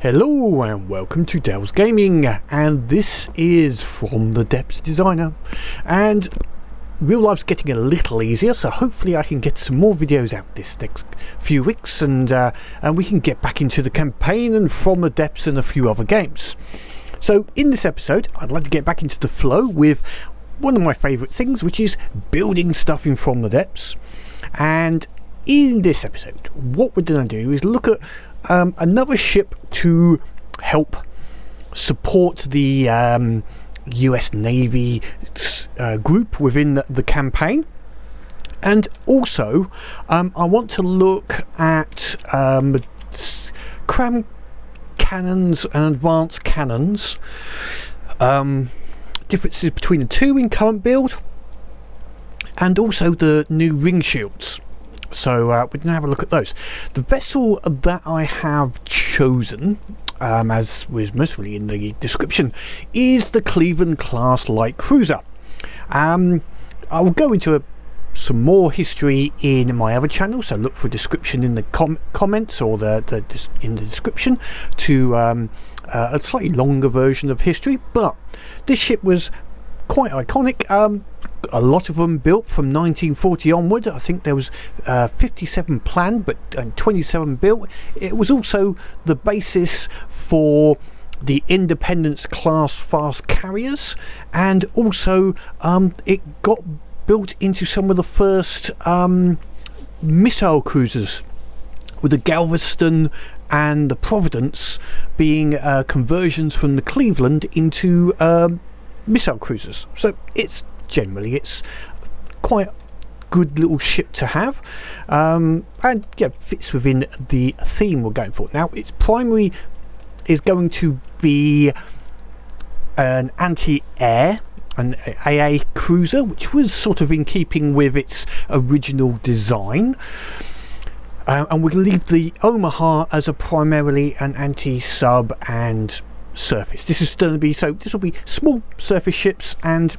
Hello and welcome to Dell's Gaming, and this is from the Depths Designer, and real life's getting a little easier, so hopefully I can get some more videos out this next few weeks, and we can get back into the campaign and From the Depths and a few other games. So in this episode I'd like to get back into the flow with one of my favourite things, which is building stuff in From the Depths. And in this episode what we're going to do is look at another ship to help support the US Navy group within the campaign, and also I want to look at Cram cannons and advanced cannons, differences between the two in current build, and also the new ring shields. So we're going to have a look at those. The vessel that I have chosen, as was mostly in the description, is the Cleveland class light cruiser. I will go into some more history in my other channel, so look for a description in the comments or in the description to a slightly longer version of history. But this ship was quite iconic. A lot of them built from 1940 onward. I think there was 57 planned, but 27 built. It was also the basis for the Independence class fast carriers, and also it got built into some of the first missile cruisers, with the Galveston and the Providence being conversions from the Cleveland into missile cruisers. So it's quite a good little ship to have, and yeah, fits within the theme we're going for. Now its primary is going to be an anti-air, an AA cruiser, which was sort of in keeping with its original design, and we'll leave the Omaha as a primarily an anti-sub and surface. This is going to be, so this will be small surface ships and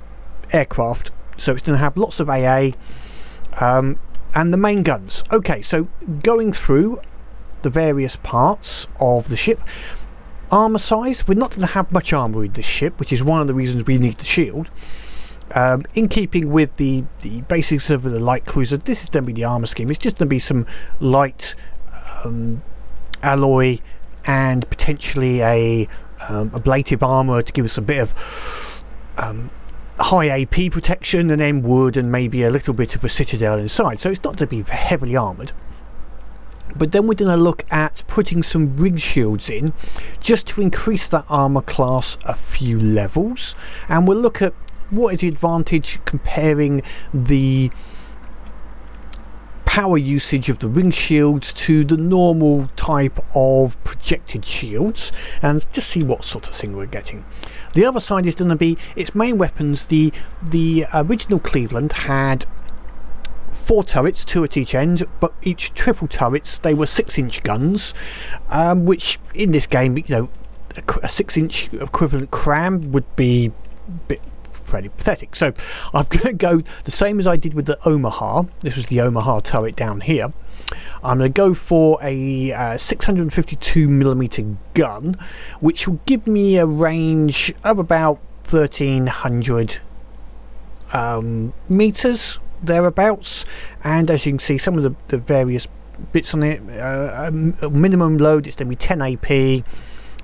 aircraft, so it's going to have lots of AA and the main guns. Okay, so going through the various parts of the ship. Armour size, we're not going to have much armour in this ship, which is one of the reasons we need the shield. In keeping with the basics of the light cruiser, this is going to be the armour scheme. It's just going to be some light alloy and potentially a ablative armour to give us a bit of high AP protection, and then wood and maybe a little bit of a citadel inside. So it's not to be heavily armoured. But then we're going to look at putting some ring shields in just to increase that armour class a few levels, and we'll look at what is the advantage comparing the power usage of the ring shields to the normal type of projected shields, and just see what sort of thing we're getting. The other side is going to be its main weapons. The original Cleveland had 4 turrets, 2 at each end, but each triple turrets, they were 6-inch guns, which in this game, you know, a 6-inch equivalent Cram would be a bit fairly pathetic. So I'm going to go the same as I did with the Omaha. This was the Omaha turret down here. I'm going to go for a 652mm gun, which will give me a range of about 1300 meters thereabouts. And as you can see, some of the various bits on it, minimum load, it's going to be 10 AP,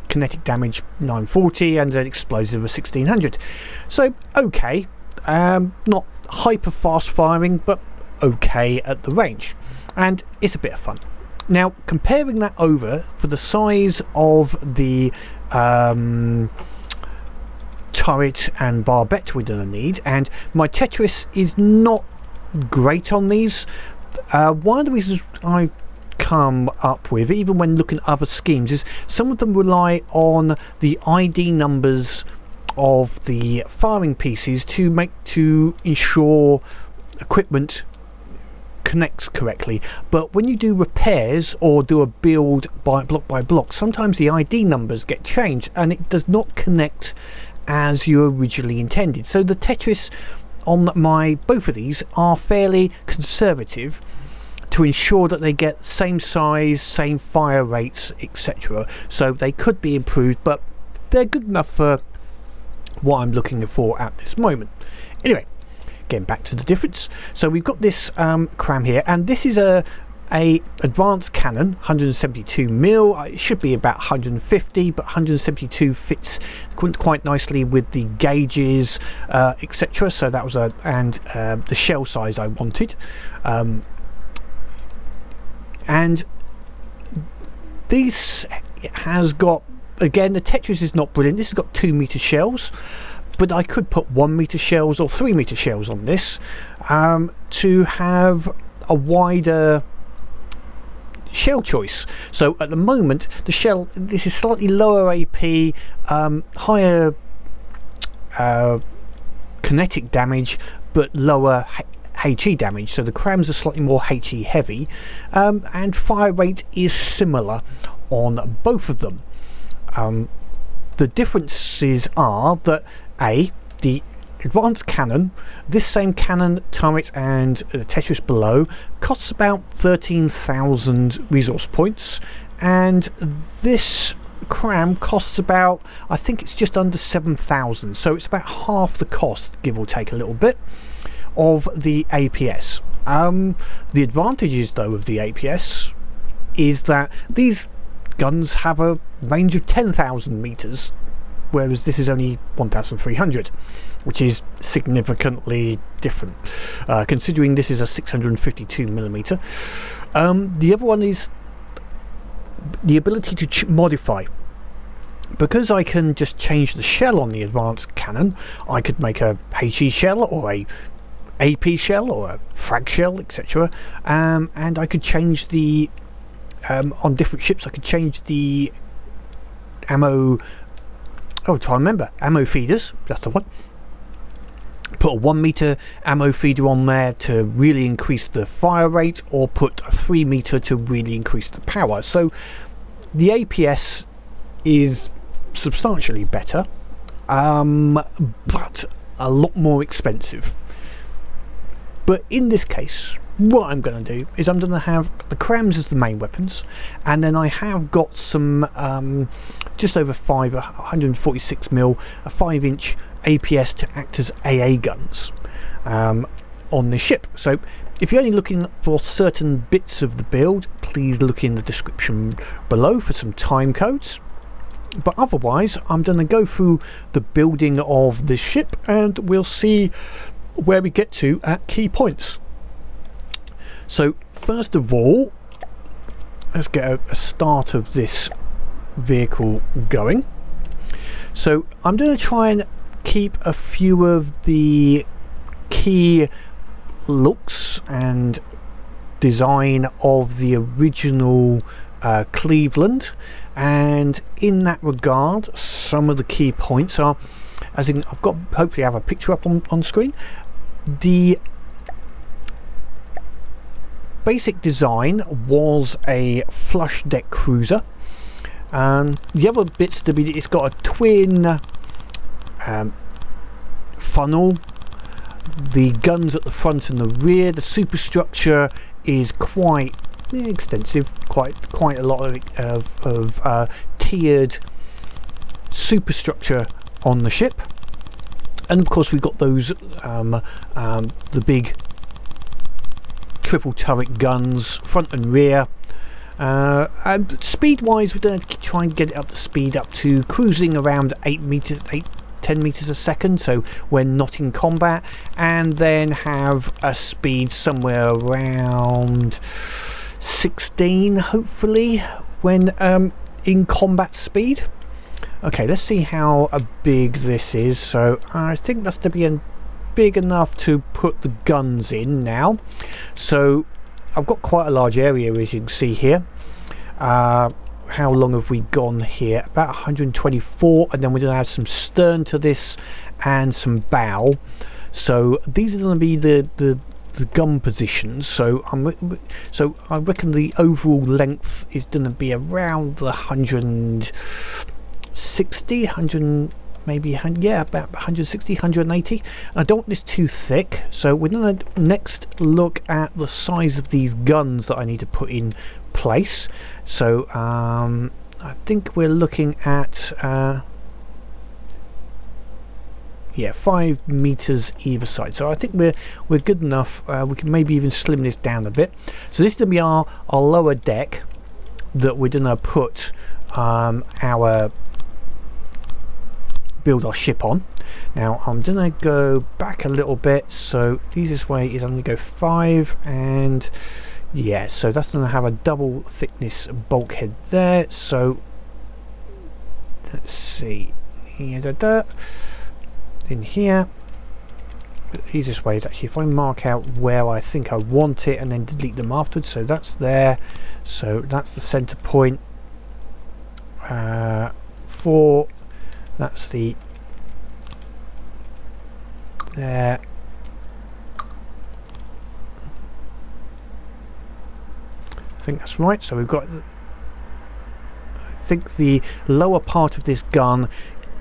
kinetic damage 940, and an explosive of 1600. So okay, not hyper fast firing, but okay at the range, and it's a bit of fun. Now comparing that over for the size of the turret and barbette we're going to need, and my Tetris is not great on these. One of the reasons I come up with, even when looking at other schemes, is some of them rely on the ID numbers of the firing pieces to ensure equipment connects correctly. But when you do repairs or do a build by block, sometimes the ID numbers get changed and it does not connect as you originally intended. So the Tetris on both of these are fairly conservative to ensure that they get same size, same fire rates, etc. So they could be improved, but they're good enough for what I'm looking for at this moment. Anyway, getting back to the difference. So we've got this Cram here, and this is a advanced cannon, 172mm. It should be about 150, but 172 fits quite nicely with the gauges, etc. So that was the shell size I wanted, and this has got, again, the Tetris is not brilliant. This has got 2-meter shells, but I could put 1-meter shells or 3-meter shells on this to have a wider shell choice. So at the moment, the shell, this is slightly lower AP, higher kinetic damage, but lower HE damage. So the Crams are slightly more HE heavy, and fire rate is similar on both of them. The differences are that the advanced cannon, this same cannon, turret and Tetris below, costs about 13,000 resource points, and this Cram costs about, I think it's just under 7,000, so it's about half the cost, give or take a little bit, of the APS. The advantages though of the APS is that these guns have a range of 10,000 meters, whereas this is only 1,300, which is significantly different, considering this is a 652mm. The other one is the ability to modify. Because I can just change the shell on the advanced cannon, I could make a HE shell or a AP shell or a frag shell, etc. And I could change the on different ships. I could change the ammo. Oh, try to remember, ammo feeders. That's the one. Put a 1-meter ammo feeder on there to really increase the fire rate, or put a 3-meter to really increase the power. So the APS is substantially better, but a lot more expensive. But in this case, what I'm going to do is I'm going to have the Crams as the main weapons, and then I have got some just over 146mm, a 5-inch APS to act as AA guns on this ship. So if you're only looking for certain bits of the build, please look in the description below for some time codes. But otherwise, I'm going to go through the building of this ship, and we'll see where we get to at key points. So first of all, let's get a start of this vehicle going. So I'm going to try and keep a few of the key looks and design of the original Cleveland, and in that regard, some of the key points are, as in, I've got, hopefully I have a picture up on screen. The basic design was a flush deck cruiser. The other bits to be, it's got a twin funnel, the guns at the front and the rear. The superstructure is quite extensive, quite a lot of tiered superstructure on the ship. And of course we've got those the big triple turret guns, front and rear. And speed wise, we're going to try and get it up to speed up to cruising around 10 meters a second, so when not in combat, and then have a speed somewhere around 16 hopefully when in combat speed. Okay, let's see how big this is. So I think that's to be big enough to put the guns in now. So I've got quite a large area, as you can see here. How long have we gone here? About 124, and then we're going to add some stern to this and some bow. So these are going to be the gun positions. So I reckon the overall length is going to be around the 160, maybe, yeah, about 160, 180. I don't want this too thick, so we're going to next look at the size of these guns that I need to put in place. So I think we're looking at yeah, 5 meters either side. So I think we're good enough. We can maybe even slim this down a bit. So this is going to be our lower deck that we're going to put build our ship on. Now I'm going to go back a little bit. So the easiest way is I'm going to go 5, and yeah, so that's going to have a double thickness bulkhead there. So let's see, in here, the easiest way is actually if I mark out where I think I want it and then delete them afterwards. So that's there, so that's the center point. 4, that's the there. I think that's right. So we've got, I think the lower part of this gun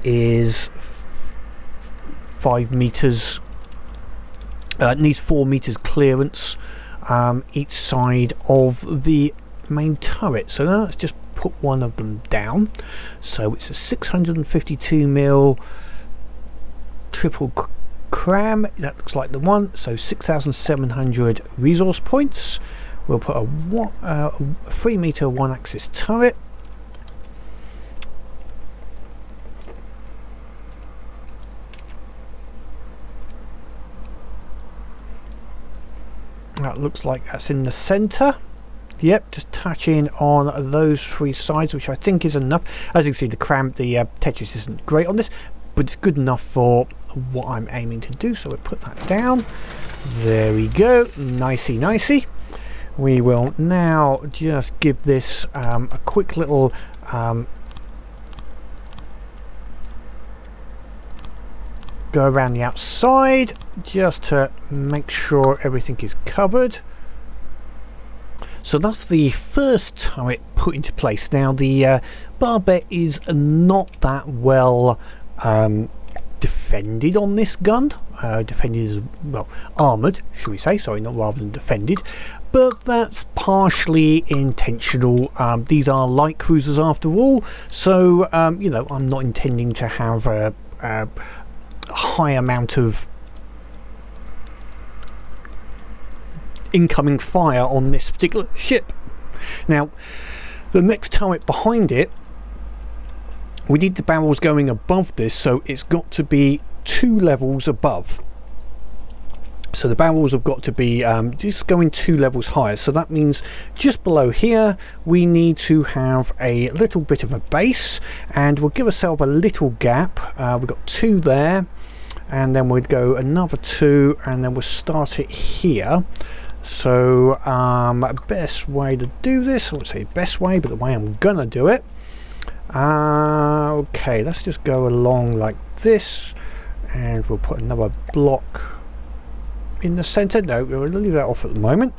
is 5 meters, needs 4 meters clearance each side of the main turret. So now let's just put one of them down. So it's a 652mm triple cram. That looks like the one. So 6,700 resource points. We'll put a 3 meter 1-axis turret. That looks like that's in the center. Yep, just touching on those 3 sides, which I think is enough. As you can see, the Tetris isn't great on this, but it's good enough for what I'm aiming to do. So we'll put that down. There we go, nicey nicey. We will now just give this a quick little go around the outside just to make sure everything is covered. So that's the first turret put into place. Now the barbette is not that well defended on this gun. Defended is, well, armoured, should we say, sorry, not rather than defended, but that's partially intentional. These are light cruisers after all, so you know, I'm not intending to have a high amount of incoming fire on this particular ship. Now the next turret behind it, we need the barrels going above this, so it's got to be 2 levels above. So the barrels have got to be just going 2 levels higher. So that means just below here we need to have a little bit of a base, and we'll give ourselves a little gap. We've got 2 there, and then we'd go another 2, and then we'll start it here. So best way to do this, I would say best way, but the way I'm gonna do it, okay, let's just go along like this, and we'll put another block in the center. No, we'll leave that off at the moment.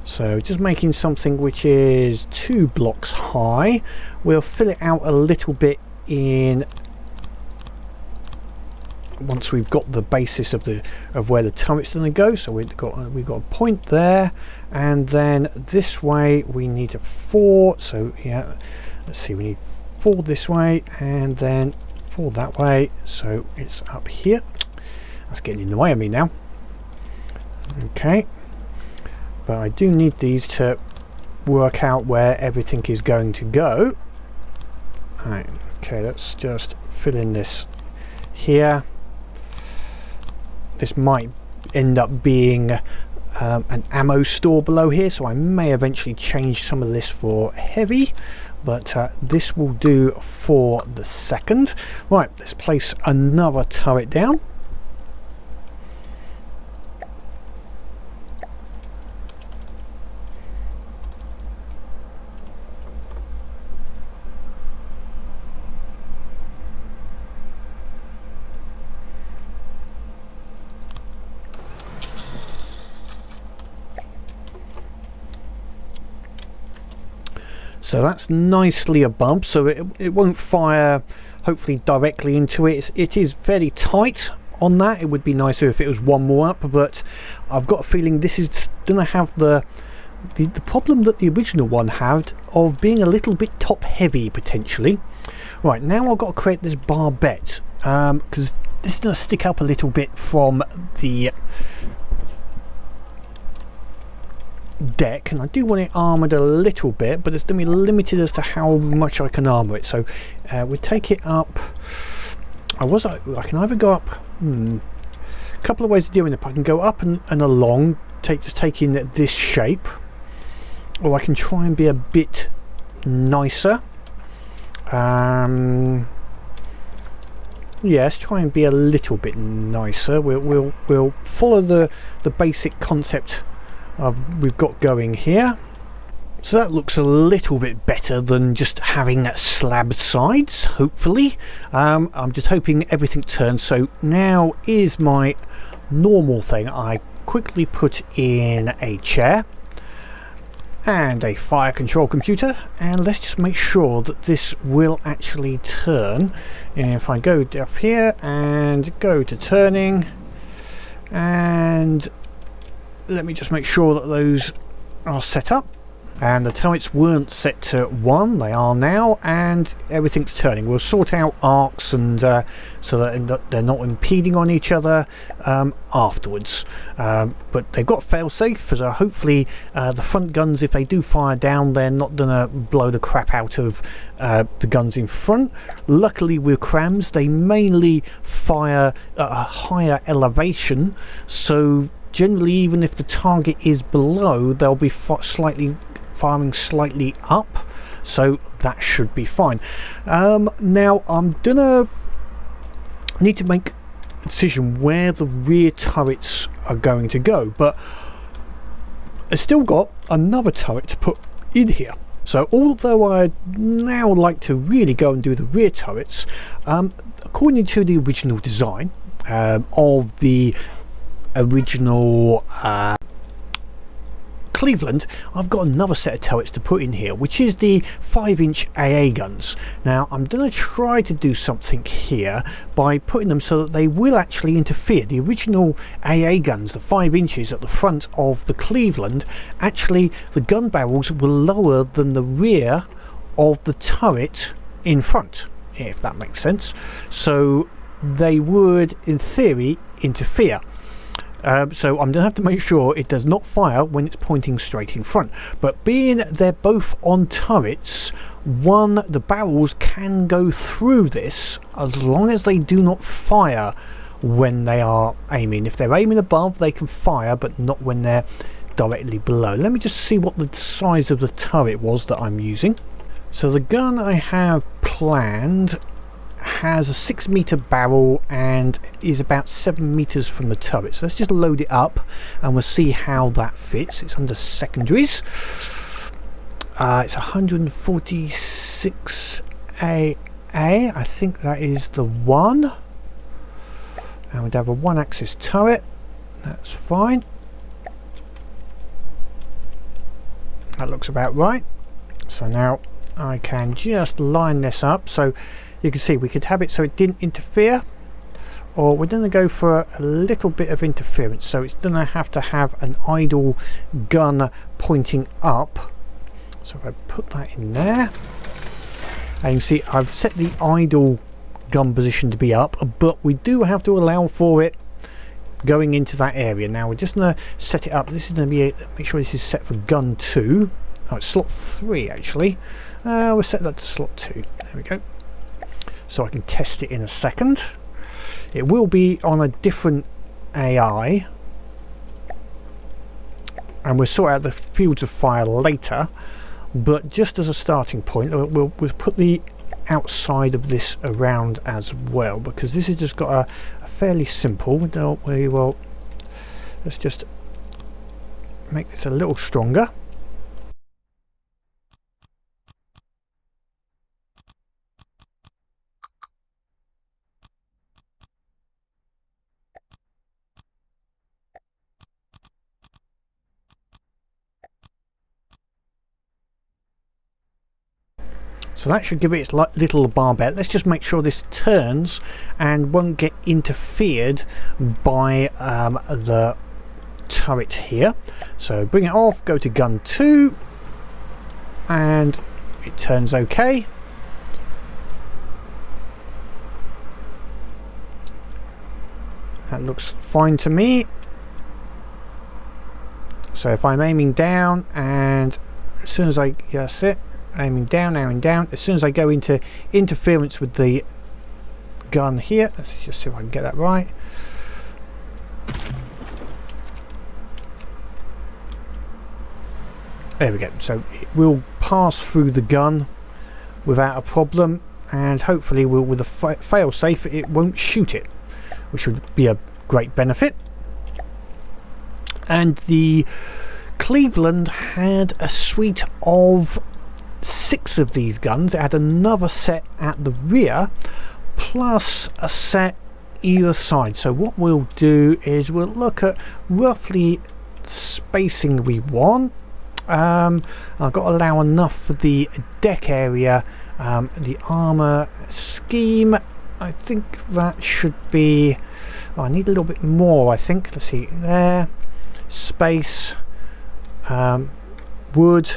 So just making something which is 2 blocks high. We'll fill it out a little bit in once we've got the basis of where the turret's going to go. So we've got a point there, and then this way we need a 4. So yeah, let's see, we need 4 this way and then 4 that way. So it's up here. That's getting in the way of me now. Okay. But I do need these to work out where everything is going to go. Right, okay, let's just fill in this here. This might end up being an ammo store below here, so I may eventually change some of this for heavy, but this will do for the second. Right, let's place another turret down. So that's nicely above, so it won't fire hopefully directly into it. It is fairly tight on that. It would be nicer if it was one more up, but I've got a feeling this is going to have the problem that the original one had of being a little bit top heavy potentially. Right, now I've got to create this barbette because this is going to stick up a little bit from the deck, and I do want it armoured a little bit, but it's going to be limited as to how much I can armour it. So we take it up. I can either go up a couple of ways of doing it. I can go up and along, just taking this shape, or I can try and be a bit nicer. Yes, try and be a little bit nicer. We'll follow the basic concept we've got going here. So that looks a little bit better than just having slab sides, hopefully. I'm just hoping everything turns. So now is my normal thing. I quickly put in a chair and a fire control computer, and let's just make sure that this will actually turn. And if I go up here and go to turning, and let me just make sure that those are set up. And the turrets weren't set to 1, they are now, and everything's turning. We'll sort out arcs and so that they're not impeding on each other afterwards. But they've got fail-safe, so hopefully the front guns, if they do fire down, they're not going to blow the crap out of the guns in front. Luckily with Crams, they mainly fire at a higher elevation, so generally even if the target is below, they'll be firing slightly up, so that should be fine. Now I'm gonna need to make a decision where the rear turrets are going to go, but I've still got another turret to put in here. So although I'd now like to really go and do the rear turrets, according to the original design of the original Cleveland, I've got another set of turrets to put in here, which is the 5-inch AA guns. Now I'm going to try to do something here by putting them so that they will actually interfere. The original AA guns, the 5 inches at the front of the Cleveland, actually the gun barrels were lower than the rear of the turret in front, if that makes sense. So they would in theory interfere. So I'm going to have to make sure it does not fire when it's pointing straight in front. But being they're both on turrets, the barrels can go through this as long as they do not fire when they are aiming. If they're aiming above, they can fire, but not when they're directly below. Let me just see what the size of the turret was that I'm using. So the gun I have planned has a 6-meter barrel and is about 7 meters from the turret. So let's just load it up and we'll see how that fits. It's under secondaries. It's 146 AA. I think that is the one. And we'd have a 1-axis turret. That's fine. That looks about right. So now I can just line this up. So you can see we could have it so it didn't interfere, or we're going to go for a little bit of interference, so it's going to have an idle gun pointing up. So if I put that in there, and you can see I've set the idle gun position to be up, but we do have to allow for it going into that area. Now we're just going to set it up. This is going to be make sure this is set for gun 2. Oh, it's slot 3 actually. We'll set that to slot 2. There we go. So I can test it in a second. It will be on a different AI, and we'll sort out the fields of fire later, but just as a starting point we'll put the outside of this around as well, because this has just got a fairly simple, let's just make this a little stronger. So that should give it its little barbette. Let's just make sure this turns and won't get interfered by the turret here. So bring it off, go to gun 2, and it turns okay. That looks fine to me. So if I'm aiming down, and as soon as that's it, aiming down, as soon as I go into interference with the gun here, let's just see if I can get that right. There we go. So it will pass through the gun without a problem, and hopefully with a fail safe it won't shoot it, which would be a great benefit. And the Cleveland had a suite of 6 of these guns. It had another set at the rear plus a set either side. So what we'll do is we'll look at roughly spacing we want. I've got to allow enough for the deck area. The armour scheme, I think that should be, I need a little bit more, I think. Let's see, there, space, wood,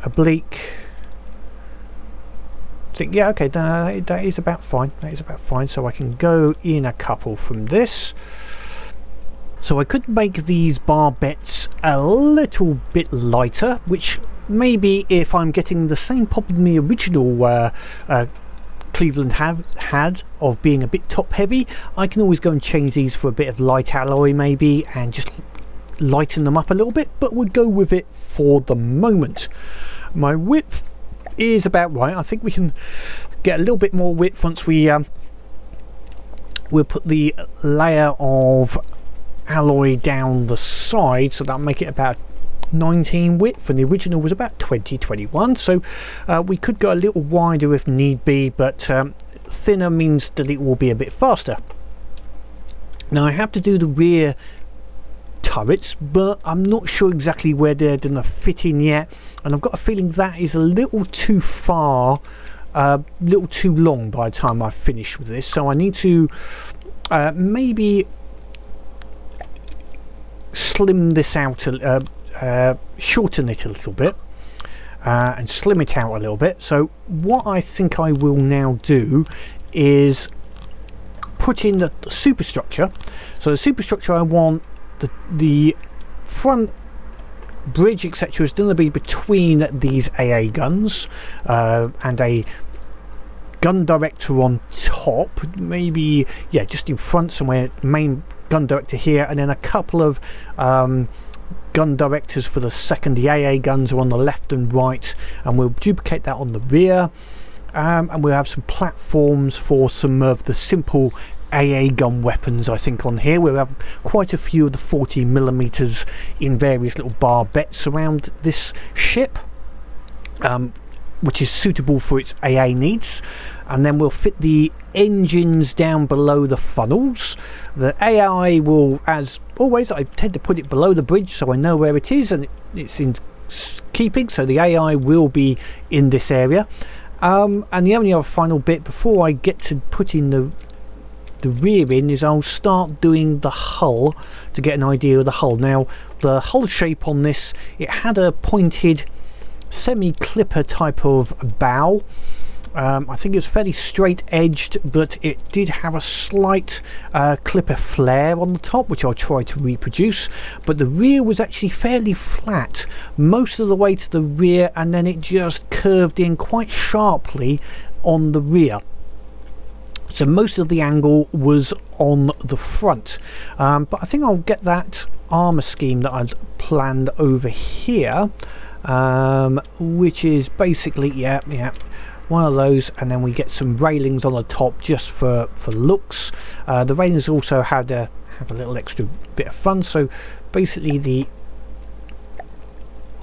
oblique. I think, yeah, okay, that is about fine. That is about fine. So I can go in a couple from this. So I could make these barbettes a little bit lighter, which maybe if I'm getting the same problem the original Cleveland had of being a bit top heavy, I can always go and change these for a bit of light alloy maybe and just lighten them up a little bit, but we'll go with it for the moment. My width is about right. I think we can get a little bit more width once we'll put the layer of alloy down the side, so that'll make it about 19 width, and the original was about 20-21, so we could go a little wider if need be, but thinner means that it will be a bit faster. Now I have to do the rear turrets, but I'm not sure exactly where they're going to fit in yet, and I've got a feeling that is a little too far, a little too long by the time I finish with this, so I need to maybe slim this out, shorten it a little bit, and slim it out a little bit. So what I think I will now do is put in the superstructure. So the superstructure, I want the front bridge etc is going to be between these AA guns, and a gun director on top, maybe, yeah, just in front somewhere, main gun director here, and then a couple of gun directors for the second. The AA guns are on the left and right, and we'll duplicate that on the rear, and we'll have some platforms for some of the simple AA gun weapons. I think on here we'll have quite a few of the 40mm in various little barbettes around this ship, which is suitable for its AA needs, and then we'll fit the engines down below the funnels. The AI will, as always, I tend to put it below the bridge so I know where it is and it's in keeping, so the AI will be in this area. And the only other final bit before I get to put in the rear in is I'll start doing the hull to get an idea of the hull. Now the hull shape on this, it had a pointed semi-clipper type of bow. I think it was fairly straight edged, but it did have a slight clipper flare on the top, which I'll try to reproduce, but the rear was actually fairly flat most of the way to the rear, and then it just curved in quite sharply on the rear. So most of the angle was on the front, but I think I'll get that armour scheme that I'd planned over here, which is basically, yeah, one of those, and then we get some railings on the top just for looks. The railings also have a little extra bit of fun. So basically the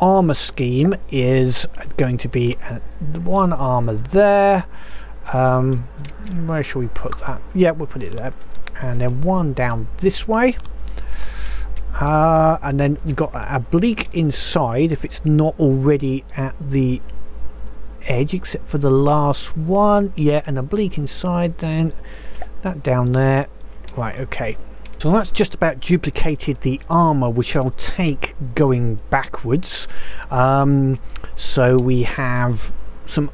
armour scheme is going to be one armour there. Where shall we put that? Yeah, we'll put it there, and then one down this way, and then we've got a oblique inside if it's not already at the edge except for the last one. Yeah, and a oblique inside, then that down there. Right, okay. So that's just about duplicated the armour, which I'll take going backwards. So we have some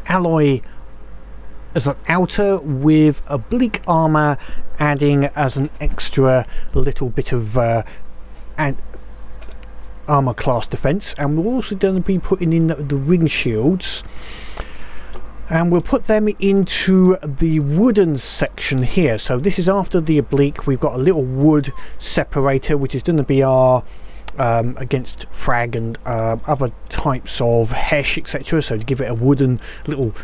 alloy as an outer with oblique armour, adding as an extra little bit of armour class defence. And we're also going to be putting in the ring shields, and we'll put them into the wooden section here. So this is after the oblique. We've got a little wood separator, which is going to be our against frag and other types of hesh, etc. So to give it a wooden little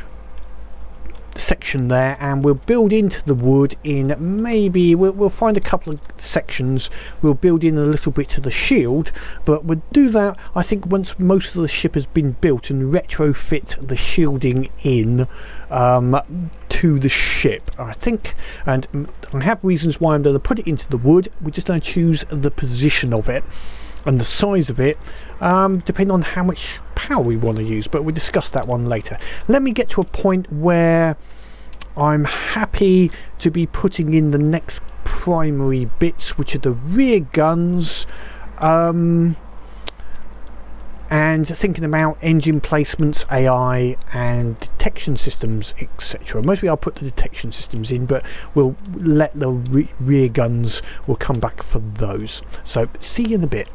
section there, and we'll build into the wood in, maybe we'll find a couple of sections, we'll build in a little bit to the shield, but we'll do that I think once most of the ship has been built, and retrofit the shielding in to the ship, I think. And I have reasons why I'm going to put it into the wood. We're just going to choose the position of it and the size of it, depending on how much power we want to use, but we'll discuss that one later. Let me get to a point where I'm happy to be putting in the next primary bits, which are the rear guns, and thinking about engine placements, AI and detection systems, etc. Mostly I'll put the detection systems in, but we'll let the rear guns, we'll come back for those. So see you in a bit.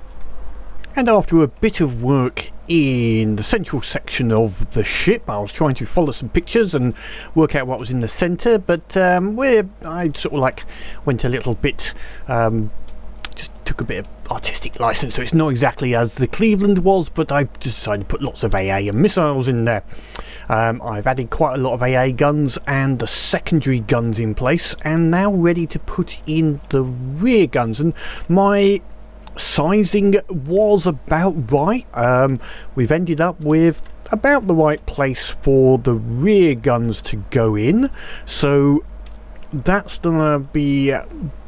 And after a bit of work in the central section of the ship, I was trying to follow some pictures and work out what was in the centre, but I sort of like went a little bit, just took a bit of artistic license, so it's not exactly as the Cleveland was, but I decided to put lots of AA and missiles in there. I've added quite a lot of AA guns and the secondary guns in place, and now ready to put in the rear guns. And my sizing was about right. We've ended up with about the right place for the rear guns to go in, so that's gonna be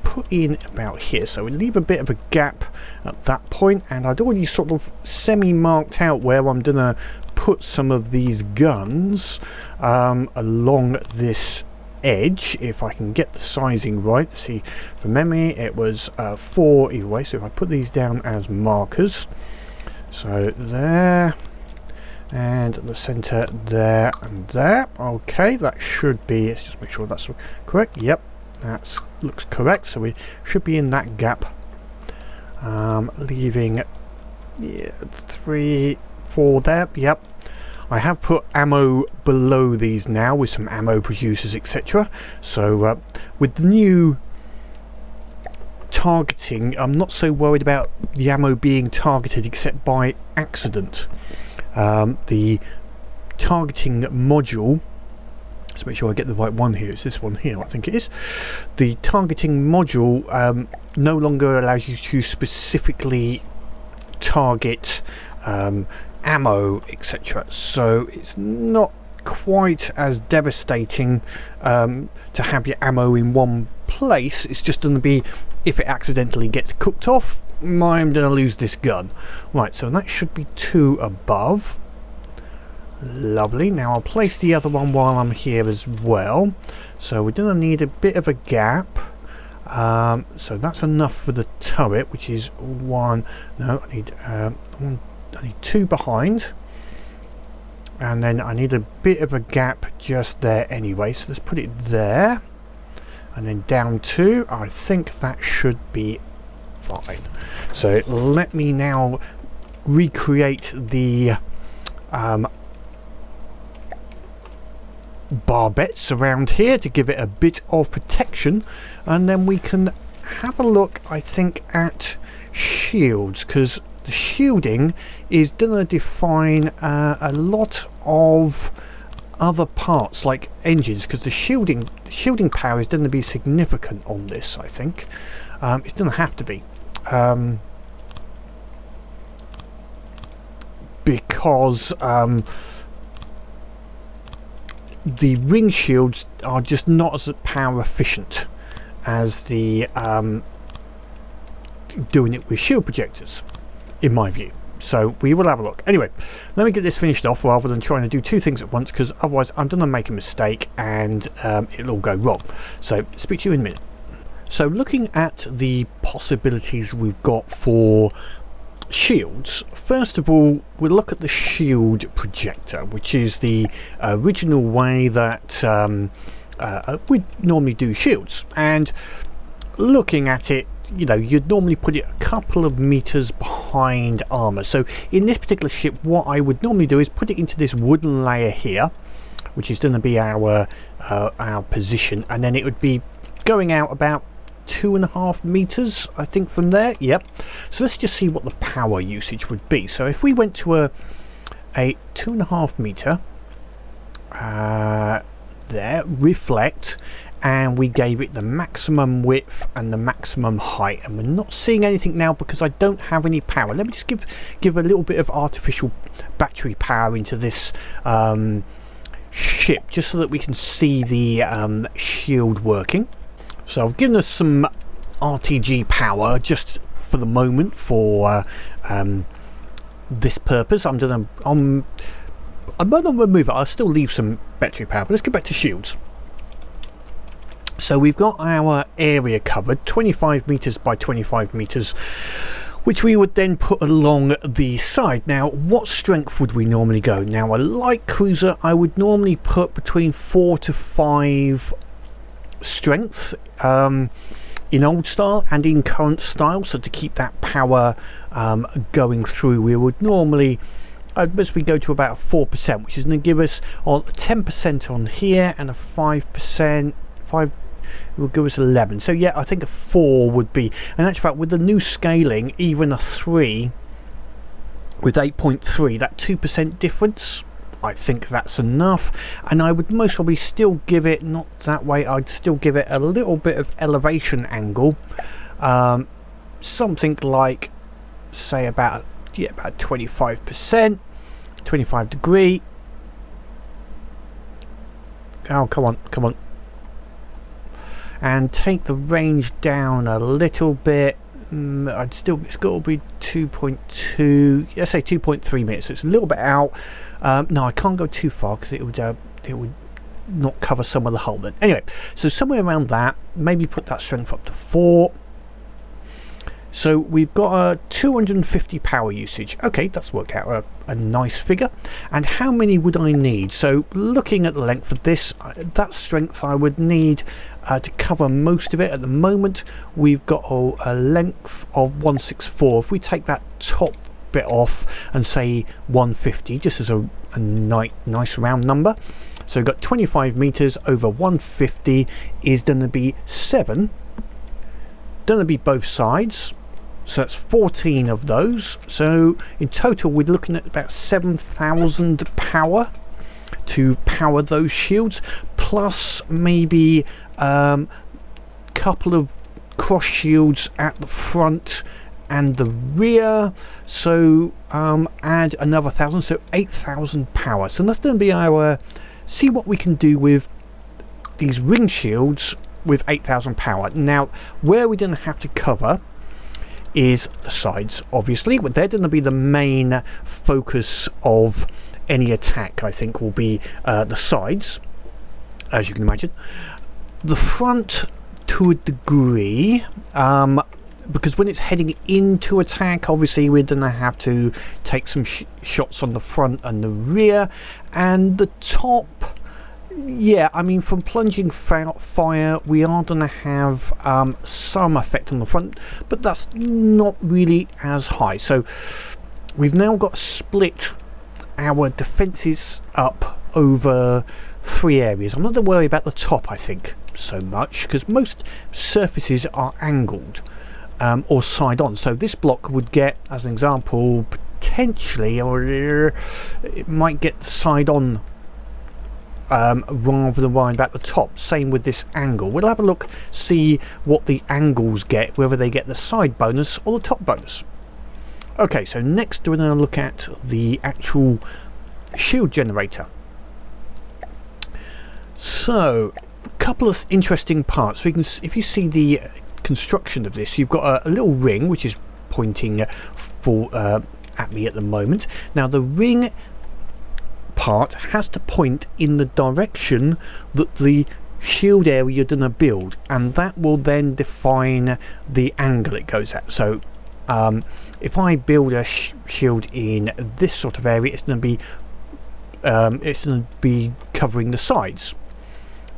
put in about here. So we leave a bit of a gap at that point, and I'd already sort of semi-marked out where I'm gonna put some of these guns along this edge, if I can get the sizing right. See, from memory it was 4 either way, so if I put these down as markers, so there, and the center there and there. Okay, that should be, let's just make sure that's correct. Yep, that looks correct, so we should be in that gap, leaving 3, 4 there. Yep, I have put ammo below these now with some ammo producers, etc. So with the new targeting, I'm not so worried about the ammo being targeted except by accident. The targeting module, let's make sure I get the right one here, it's this one here, I think it is. The targeting module no longer allows you to specifically target ammo, etc. So it's not quite as devastating to have your ammo in one place. It's just going to be, if it accidentally gets cooked off, I'm going to lose this gun. Right, so that should be 2 above. Lovely. Now I'll place the other one while I'm here as well. So we're going to need a bit of a gap. So that's enough for the turret, which is 1. No, I need 2 behind, and then I need a bit of a gap just there anyway, so let's put it there, and then down 2. I think that should be fine. So let me now recreate the barbettes around here to give it a bit of protection, and then we can have a look, I think, at shields, because the shielding is going to define a lot of other parts like engines, because the shielding power is going to be significant on this, I think. It's going to have to be, because the ring shields are just not as power efficient as the doing it with shield projectors, in my view. So we will have a look. Anyway, let me get this finished off rather than trying to do two things at once, because otherwise I'm going to make a mistake and it'll all go wrong. So speak to you in a minute. So looking at the possibilities we've got for shields, first of all we'll look at the shield projector, which is the original way that we normally do shields. And looking at it, you know, you'd normally put it a couple of meters behind armor. So in this particular ship, what I would normally do is put it into this wooden layer here, which is going to be our position, and then it would be going out about 2.5 meters, I think, from there. Yep. So let's just see what the power usage would be. So if we went to a 2.5 meter there, reflect, and we gave it the maximum width and the maximum height, and we're not seeing anything now because I don't have any power. Let me just give a little bit of artificial battery power into this ship, just so that we can see the shield working. So I've given us some RTG power just for the moment for this purpose. I'm not going to remove it. I'll still leave some battery power, but let's get back to shields. So we've got our area covered, 25 meters by 25 meters, which we would then put along the side. Now, what strength would we normally go? Now, a light cruiser, I would normally put between 4 to 5 strength in old style and in current style. So to keep that power going through, we would normally, as we go to about 4%, which is going to give us 10% on here, and a 5%, will give us 11. So yeah, I think a 4 would be, and actually fact, with the new scaling, even a 3 with 8.3, that 2% difference, I think that's enough. And I would most probably still give it, not that way, I'd still give it a little bit of elevation angle, something like, say, about 25%, 25 degree. Oh, come on, and take the range down a little bit. It's got to be 2.2, let's say 2.3 meters, so it's a little bit out. No, I can't go too far because it would not cover some of the hull then. Anyway, so somewhere around that, maybe put that strength up to 4. So we've got a 250 power usage. Okay, that's worked out a nice figure. And how many would I need? So looking at the length of this, that strength I would need to cover most of it. At the moment, we've got a length of 164. If we take that top bit off and say 150, just as a nice round number. So we've got 25 meters over 150 is going to be 7. Going to be both sides. So that's 14 of those. So in total, we're looking at about 7,000 power to power those shields, plus maybe couple of cross shields at the front and the rear. So add another 1,000, so 8,000 power. So that's going to be our, see what we can do with these ring shields with 8,000 power. Now, where we're going to have to cover is the sides, obviously, but they're going to be the main focus of any attack. I think will be the sides, as you can imagine. The front to a degree, because when it's heading into attack, obviously we're going to have to take some shots on the front and the rear, and the top. Yeah, I mean, from plunging fire, we are going to have some effect on the front, but that's not really as high. So we've now got split our defences up over 3 areas. I'm not going to worry about the top, I think, so much, because most surfaces are angled or side on. So this block would get, as an example, potentially, or it might get side on rather than worrying about the top. Same with this angle. We'll have a look, see what the angles get, whether they get the side bonus or the top bonus. Okay, so next we're going to look at the actual shield generator. So a couple of interesting parts. We can, if you see the construction of this, you've got a little ring which is pointing for at me at the moment. Now the ring part has to point in the direction that the shield area you're going to build, and that will then define the angle it goes at. So if I build a shield in this sort of area, it's going to be covering the sides.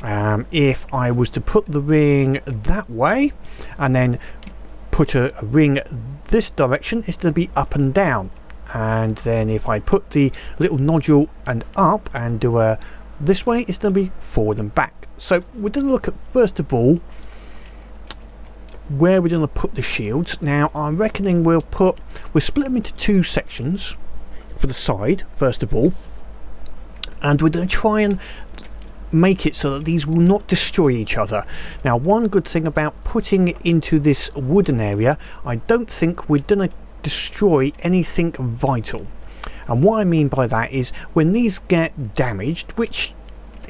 If I was to put the ring that way and then put a ring this direction, it's going to be up and down. And then if I put the little nodule and up and do a this way, it's going to be forward and back. So we're going to look at, first of all, where we're going to put the shields. Now I'm reckoning we'll split them into two sections for the side first of all, and we're going to try and make it so that these will not destroy each other. Now one good thing about putting it into this wooden area, I don't think we're going to destroy anything vital. And what I mean by that is when these get damaged, which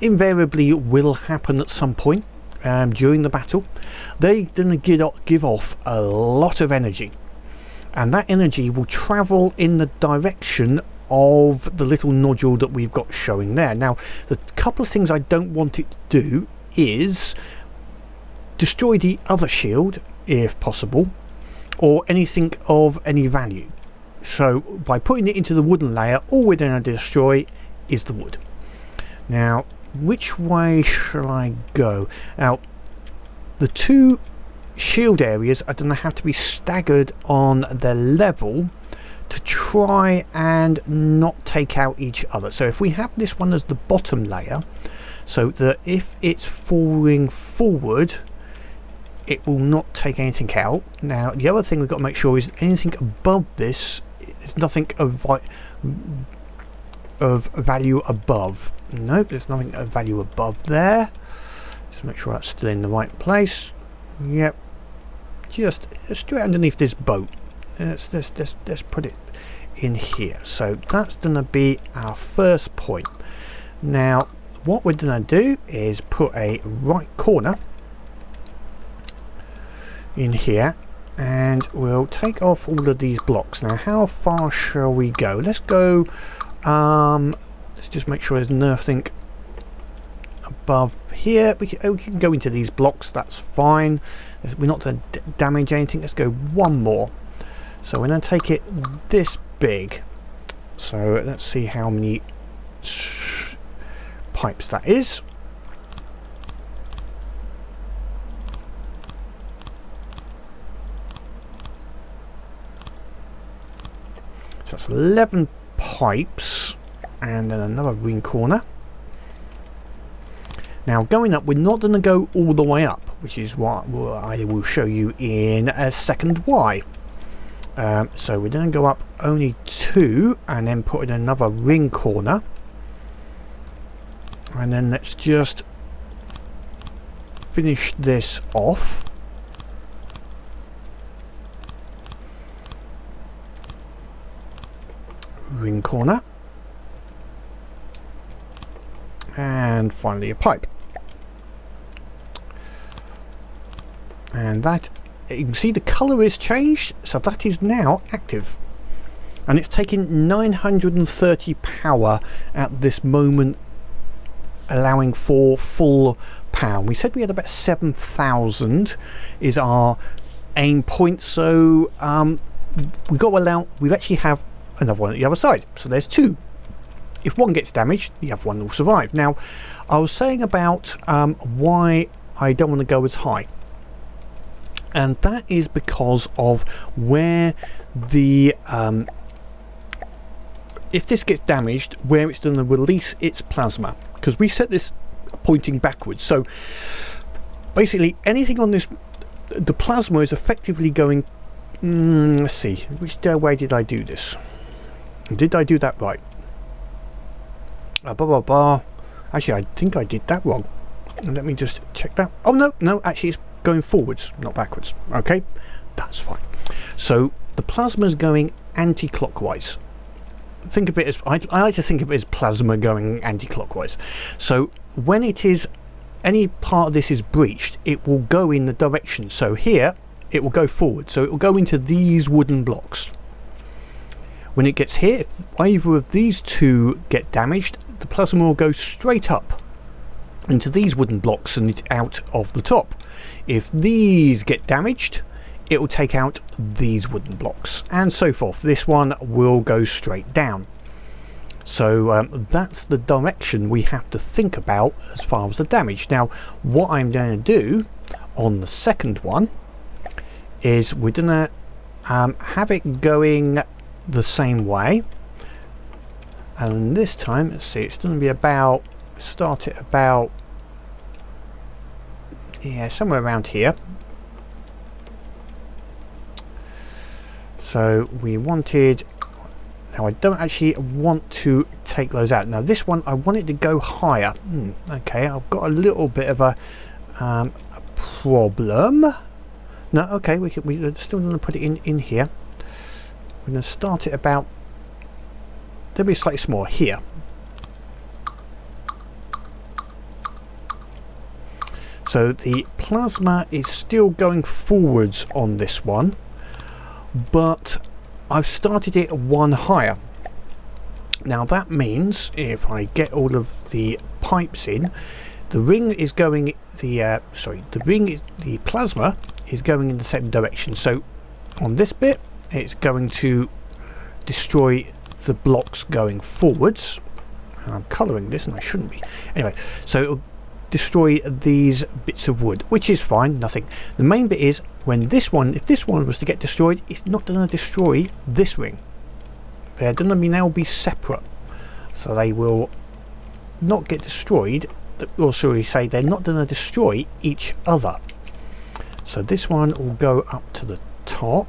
invariably will happen at some point during the battle, they're going to give off a lot of energy, and that energy will travel in the direction of the little nodule that we've got showing there. Now the couple of things I don't want it to do is destroy the other shield if possible, or anything of any value. So by putting it into the wooden layer, all we're going to destroy is the wood. Now which way shall I go? Now the two shield areas are going to have to be staggered on their level to try and not take out each other. So if we have this one as the bottom layer, so that if it's falling forward it will not take anything out. Now the other thing we've got to make sure is anything above this, there's nothing of value above. Nope, there's nothing of value above there. Just make sure that's still in the right place. Yep, just straight underneath this boat. Let's put it in here. So that's going to be our first point. Now what we're going to do is put a right corner in here, and we'll take off all of these blocks. Now how far shall we go? Let's go let's just make sure there's nothing above here. We can go into these blocks, that's fine. We're not going to damage anything. Let's go one more. So we're going to take it this big. So let's see how many pipes that is. So that's 11 pipes, and then another ring corner. Now going up, we're not going to go all the way up, which is what I will show you in a second why. So we're going to go up only 2 and then put in another ring corner, and then let's just finish this off. Ring corner, and finally a pipe. And that, you can see the colour is changed, so that is now active, and it's taking 930 power at this moment, allowing for full power. We said we had about 7,000 is our aim point, so we actually have another one at the other side, so there's 2. If one gets damaged, the other one will survive. Now I was saying about why I don't want to go as high, and that is because of where the if this gets damaged, where it's going to release its plasma, because we set this pointing backwards. So basically anything on this, the plasma is effectively going, let's see, which way did I do this? Did I do that right? Actually I think I did that wrong. Let me just check that. Oh no, actually it's going forwards, not backwards. Okay, that's fine. So the plasma is going anti-clockwise. Think of it as, I like to think of it as plasma going anti-clockwise. So when it is, any part of this is breached, it will go in the direction. So here it will go forward, so it will go into these wooden blocks. When it gets here, if either of these two get damaged, the plasma will go straight up into these wooden blocks and out of the top. If these get damaged, it will take out these wooden blocks, and so forth. This one will go straight down. So that's the direction we have to think about as far as the damage. Now, what I'm going to do on the second one is we're going to have it going the same way, and this time, let's see, it's going to be about, start it about, yeah, somewhere around here. So we wanted, now I don't actually want to take those out. Now this one I want it to go higher. Okay, I've got a little bit of a problem. No, okay, we're still going to put it in here. We're going to start it about, there'll be slightly smaller here. So the plasma is still going forwards on this one, but I've started it one higher. Now that means if I get all of the pipes in, the ring is going, the plasma is going in the same direction. So on this bit, it's going to destroy the blocks going forwards. And I'm colouring this, and I shouldn't be. Anyway, so it'll destroy these bits of wood, which is fine, nothing. The main bit is when this one, if this one was to get destroyed, it's not going to destroy this ring. They're going to now be separate, so they will not get destroyed, or shall we say, they're not going to destroy each other. So this one will go up to the top.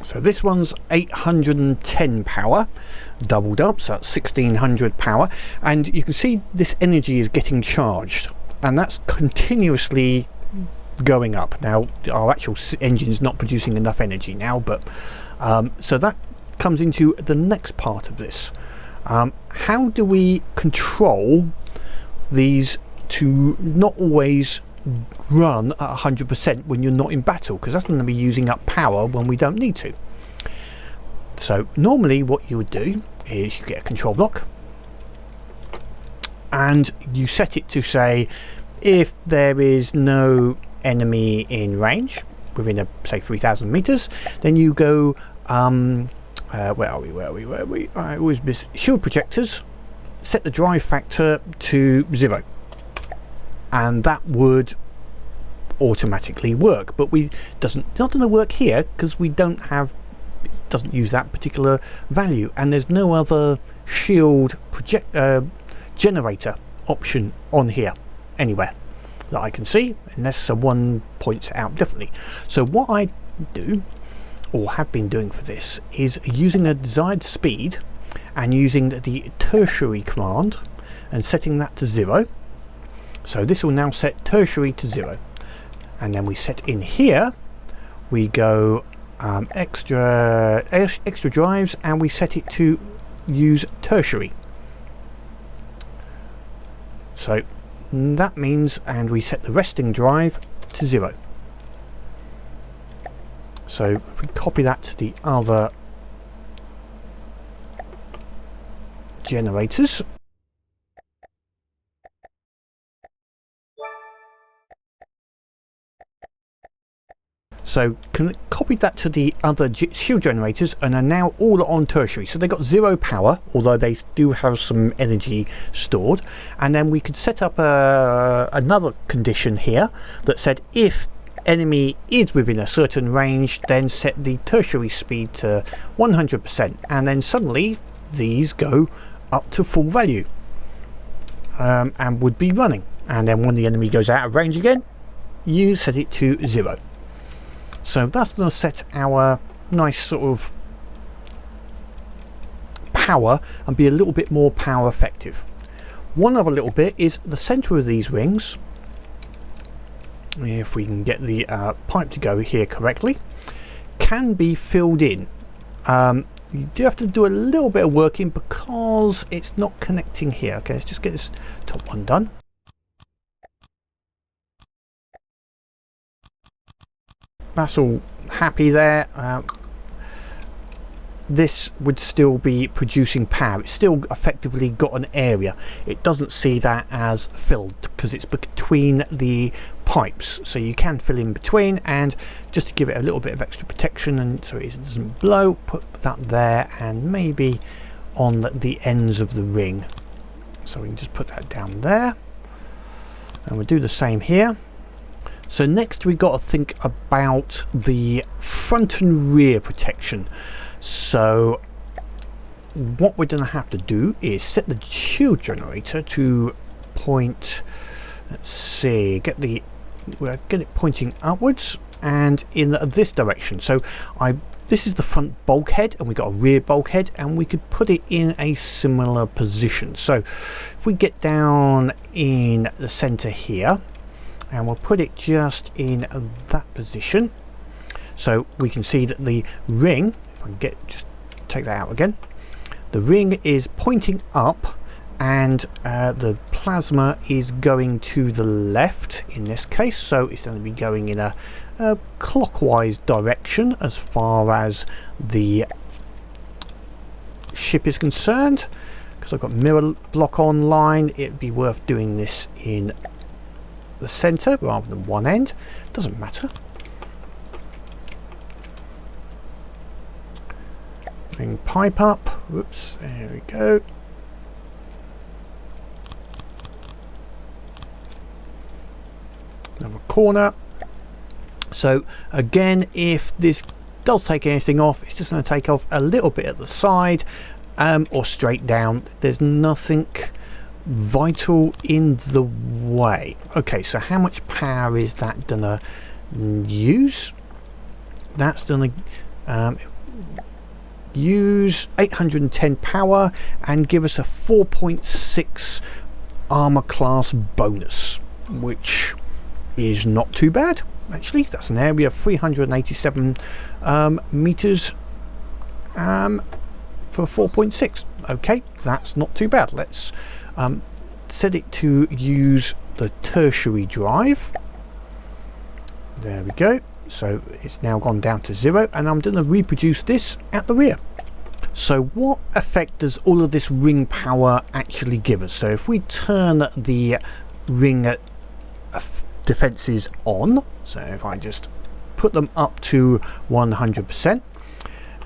So this one's 810 power, doubled up, so that's 1600 power, and you can see this energy is getting charged, and that's continuously going up. Now our actual engine's not producing enough energy now, but so that comes into the next part of this. How do we control these to not always run at 100% when you're not in battle, because that's going to be using up power when we don't need to? So normally what you would do is you get a control block and you set it to say, if there is no enemy in range within a, say, 3,000 meters, then you go where are we? I always miss shield projectors, set the drive factor to 0, and that would automatically work. But not going to work here because we don't have, it doesn't use that particular value, and there's no other shield generator option on here anywhere that I can see, unless someone points it out differently. So what I do, or have been doing for this, is using the desired speed and using the tertiary command and setting that to 0. So this will now set tertiary to 0, and then we set in here, we go extra drives, and we set it to use tertiary. So that means, and we set the resting drive to 0. So if we copy that to the other generators, so copy that to the other shield generators, and are now all on tertiary. So they got 0 power, although they do have some energy stored. And then we could set up another condition here that said, if enemy is within a certain range, then set the tertiary speed to 100%, and then suddenly these go up to full value and would be running. And then when the enemy goes out of range again, you set it to 0. So that's going to set our nice sort of power and be a little bit more power effective. One other little bit is the centre of these rings. If we can get the pipe to go here correctly, can be filled in. You do have to do a little bit of working because it's not connecting here. Okay, let's just get this top one done. That's all happy there. This would still be producing power. It's still effectively got an area. It doesn't see that as filled because it's between the pipes, so you can fill in between, and just to give it a little bit of extra protection and so it doesn't blow, put that there and maybe on the ends of the ring. So we can just put that down there, and we'll do the same here. So next we've got to think about the front and rear protection. So what we're going to have to do is set the shield generator to point, let's see, get it pointing upwards and in this direction. So this is the front bulkhead, and we've got a rear bulkhead, and we could put it in a similar position. So if we get down in the center here, and we'll put it just in that position, so we can see that the ring, if I can just take that out again, the ring is pointing up, and the plasma is going to the left in this case, so it's going to be going in a clockwise direction as far as the ship is concerned. Because I've got mirror block online, it'd be worth doing this in the center rather than one end. Doesn't matter. Bring pipe up. Whoops, there we go. Another corner. So again, if this does take anything off, it's just going to take off a little bit at the side, or straight down. There's nothing vital in the way. Okay, so how much power is that gonna use? That's gonna use 810 power and give us a 4.6 armor class bonus, which is not too bad actually. That's an area of 387 meters for 4.6. okay, that's not too bad. Let's set it to use the tertiary drive. There we go. So it's now gone down to 0, and I'm going to reproduce this at the rear. So what effect does all of this ring power actually give us? So if we turn the ring defenses on, so if I just put them up to 100%,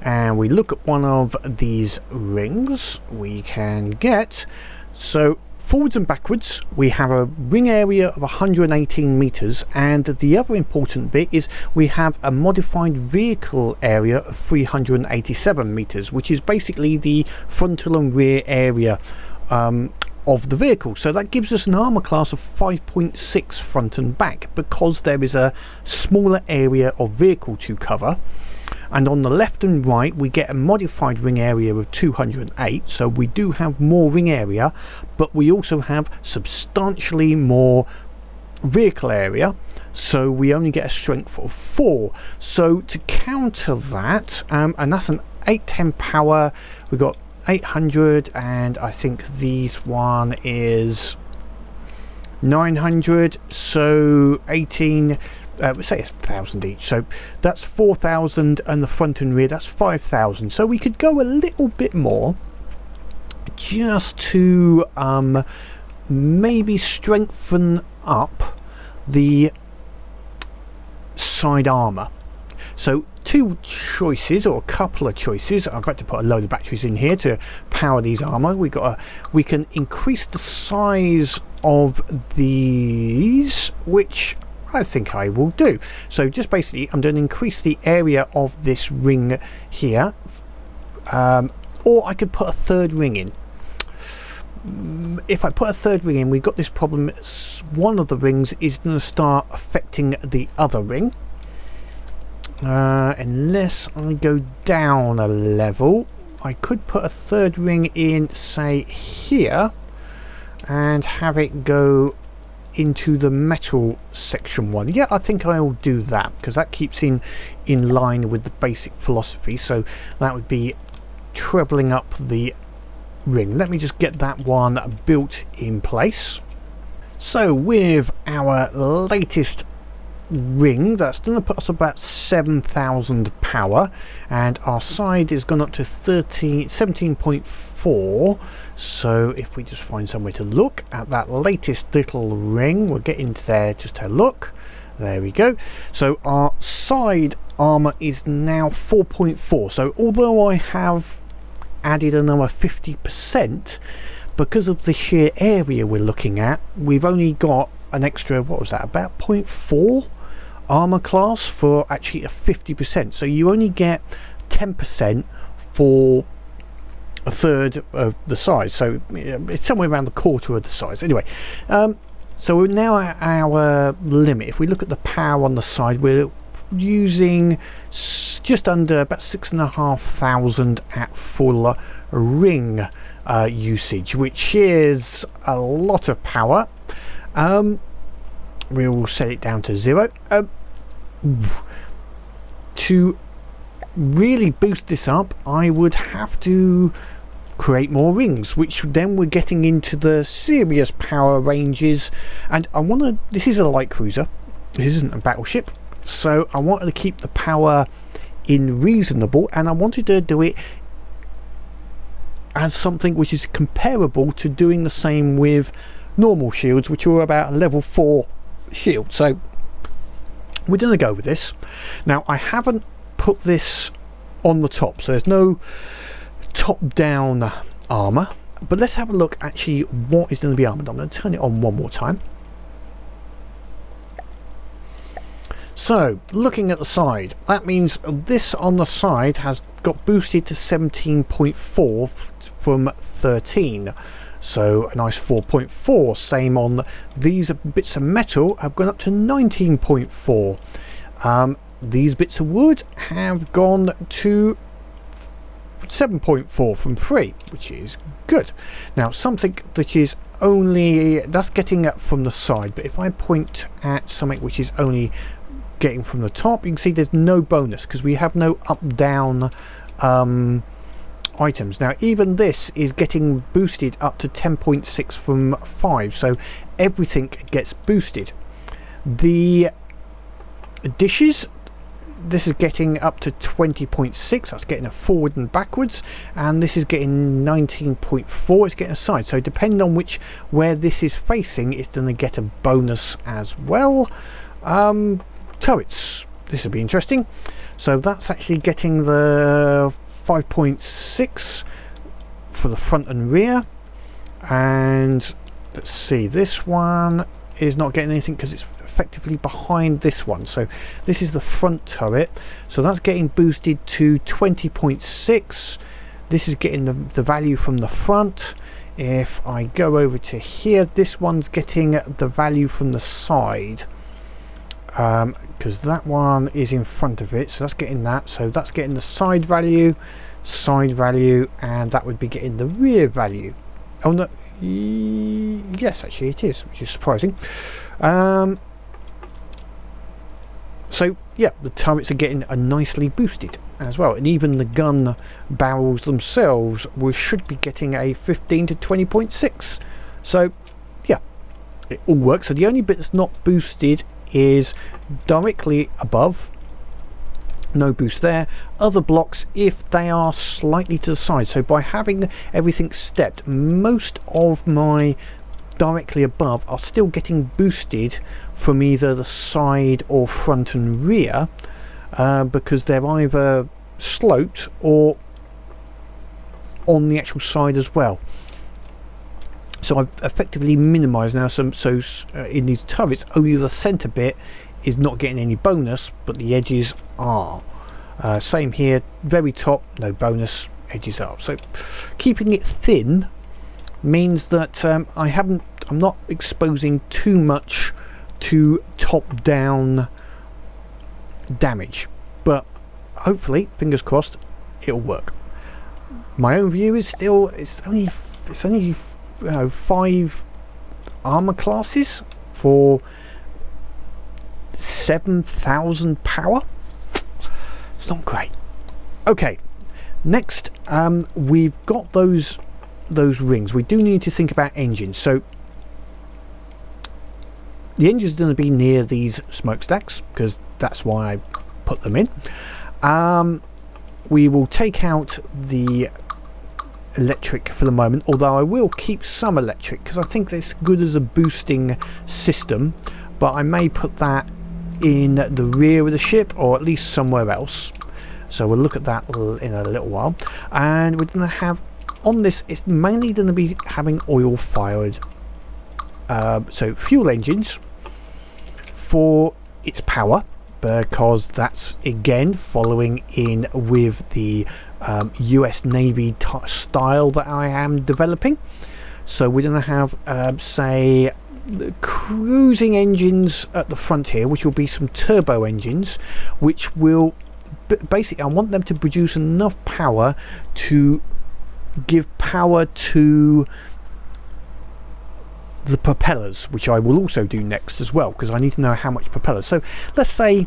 and we look at one of these rings, we can get, so forwards and backwards we have a ring area of 118 meters, and the other important bit is we have a modified vehicle area of 387 meters, which is basically the frontal and rear area of the vehicle. So that gives us an armor class of 5.6 front and back, because there is a smaller area of vehicle to cover. And on the left and right we get a modified ring area of 208, so we do have more ring area, but we also have substantially more vehicle area, so we only get a strength of 4. So to counter that, and that's an 810 power, we've got 800, and I think these one is 900, so 18, we say it's 1,000 each, so that's 4,000, and the front and rear, that's 5,000. So we could go a little bit more just to maybe strengthen up the side armor. So two choices, or a couple of choices. I've got to put a load of batteries in here to power these armor. We can increase the size of these, which I think I will do. So just basically I'm going to increase the area of this ring here, or I could put a third ring in. If I put a third ring in, we've got this problem. One of the rings is going to start affecting the other ring, unless I go down a level. I could put a third ring in, say here, and have it go into the metal section one. Yeah, I think I'll do that because that keeps in line with the basic philosophy. So that would be trebling up the ring. Let me just get that one built in place. So with our latest ring, that's going to put us about 7,000 power, and our side is gone up to 17.4. so if we just find somewhere to look at that latest little ring, we'll get into there just to look. There we go. So our side armor is now 4.4. so although I have added another 50%, because of the sheer area we're looking at, we've only got an extra, what was that, about 0.4 armor class for actually a 50%. So you only get 10% for a third of the size. So it's somewhere around the quarter of the size. Anyway, so we're now at our limit. If we look at the power on the side, we're using just under about 6,500 at full ring usage, which is a lot of power. We'll set it down to 0. To really boost this up, I would have to create more rings, which then we're getting into the serious power ranges. And I want to, this is a light cruiser, this isn't a battleship, so I wanted to keep the power in reasonable, and I wanted to do it as something which is comparable to doing the same with normal shields, which are about a level 4 shield. So we're going to go with this. Now I haven't put this on the top, so there's no top down armor, but let's have a look actually what is going to be armored. I'm going to turn it on one more time. So looking at the side, that means this on the side has got boosted to 17.4 from 13. So a nice 4.4. Same on these bits of metal have gone up to 19.4. These bits of wood have gone to 7.4 from 3, which is good. Now something that is only, that's getting up from the side, but if I point at something which is only getting from the top, you can see there's no bonus because we have no up down items. Now even this is getting boosted up to 10.6 from 5, so everything gets boosted. The dishes, this is getting up to 20.6, that's getting a forward and backwards, and this is getting 19.4, it's getting a side. So depending on where this is facing, it's going to get a bonus as well. Turrets, this will be interesting. So that's actually getting the 5.6 for the front and rear, and let's see, this one is not getting anything because it's effectively behind this one. So this is the front turret, so that's getting boosted to 20.6. This is getting the value from the front. If I go over to here, this one's getting the value from the side, because that one is in front of it, so that's getting that. So that's getting the side value, and that would be getting the rear value. Oh no, yes, actually it is, which is surprising. So yeah, the turrets are getting nicely boosted as well, and even the gun barrels themselves should be getting a 15 to 20.6. So yeah, it all works. So the only bit that's not boosted is directly above, no boost there. Other blocks, if they are slightly to the side, so by having everything stepped, most of my directly above are still getting boosted from either the side or front and rear, because they're either sloped or on the actual side as well. So I've effectively minimised now in these turrets, only the centre bit is not getting any bonus, but the edges are. Same here, very top, no bonus, edges are. So keeping it thin means that I'm not exposing too much to top down damage, but hopefully, fingers crossed, it'll work. My own view is still it's only 5 armor classes for 7,000 power. It's not great. Okay, next we've got those rings. We do need to think about engines. So the engine's going to be near these smokestacks because that's why I put them in. We will take out the electric for the moment, although I will keep some electric because I think it's good as a boosting system, but I may put that in the rear of the ship or at least somewhere else. So we'll look at that in a little while. And we're going to have on this, it's mainly going to be having oil fired, so fuel engines for its power, because that's again following in with the US Navy style that I am developing. So we're going to have say the cruising engines at the front here, which will be some turbo engines, which will basically, I want them to produce enough power to give power to the propellers, which I will also do next as well, because I need to know how much propellers. So let's say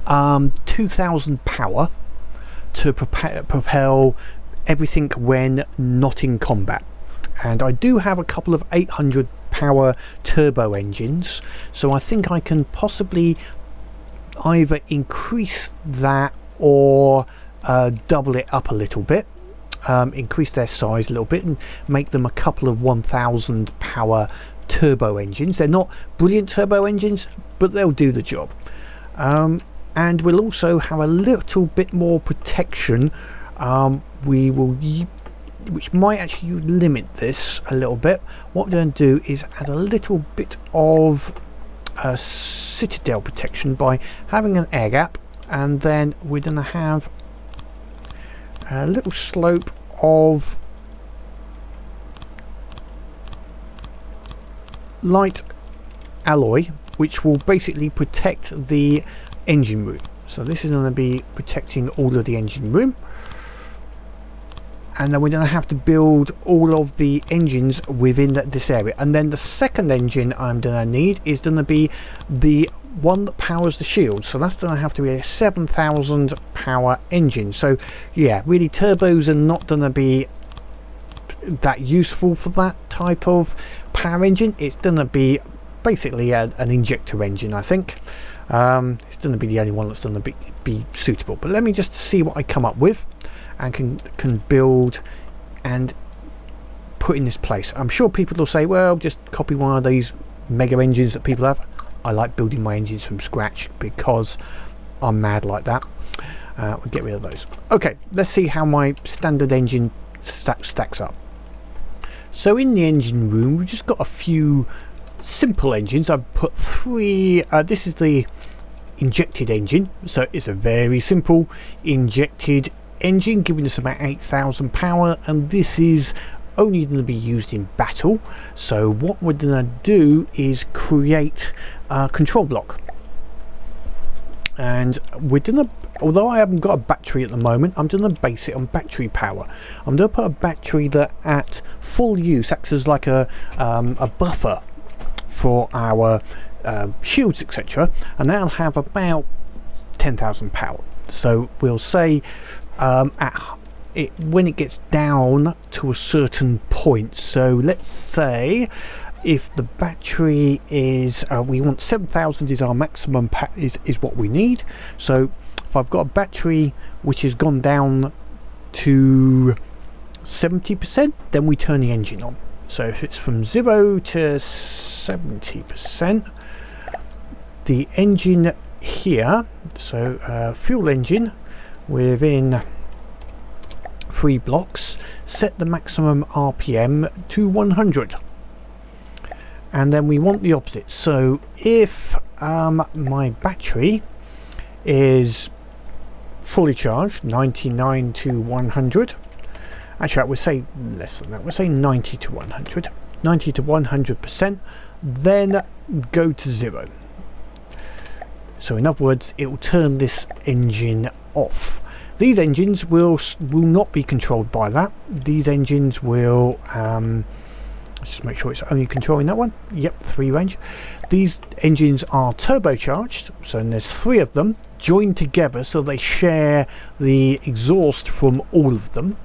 2,000 power to propel everything when not in combat. And I do have a couple of 800 power turbo engines, so I think I can possibly either increase that or double it up a little bit, increase their size a little bit and make them a couple of 1,000 power turbo engines. They're not brilliant turbo engines, but they'll do the job. And we'll also have a little bit more protection. We will, which might actually limit this a little bit. What we're going to do is add a little bit of citadel protection by having an air gap, and then we're going to have a little slope of light alloy, which will basically protect the engine room. So this is going to be protecting all of the engine room, and then we're going to have to build all of the engines within this area. And then the second engine I'm going to need is going to be the one that powers the shield, so that's going to have to be a 7,000 power engine. So yeah, really turbos are not going to be that useful for that type of power engine. It's going to be basically an injector engine, I think. It's going to be the only one that's going to be suitable. But let me just see what I come up with and can build and put in this place. I'm sure people will say, well, just copy one of these mega engines that people have. I like building my engines from scratch because I'm mad like that. We'll get rid of those. Okay, let's see how my standard engine stacks up. So in the engine room, we've just got a few simple engines. I've put three. This is the injected engine, so it's a very simple injected engine, giving us about 8,000 power, and this is only going to be used in battle. So what we're going to do is create a control block, and we're going to, although I haven't got a battery at the moment, I'm going to base it on battery power. I'm going to put a battery that at full use acts as like a buffer for our shields, etc., and that'll have about 10,000 power. So we'll say when it gets down to a certain point, so let's say if the battery is we want 7,000 is our maximum is what we need. So if I've got a battery which has gone down to 70%, then we turn the engine on. So if it's from 0 to 70%, the engine here, so fuel engine within 3 blocks, set the maximum RPM to 100, and then we want the opposite. So if my battery is fully charged, 99 to 100, actually I would say less than that, we'll say 90 to 100, 90 to 100%, then go to 0. So in other words, it will turn this engine off. These engines will not be controlled by that. These engines will Let's just make sure it's only controlling that one. Yep, 3 range. These engines are turbocharged, so there's 3 of them joined together, so they share the exhaust from all of them.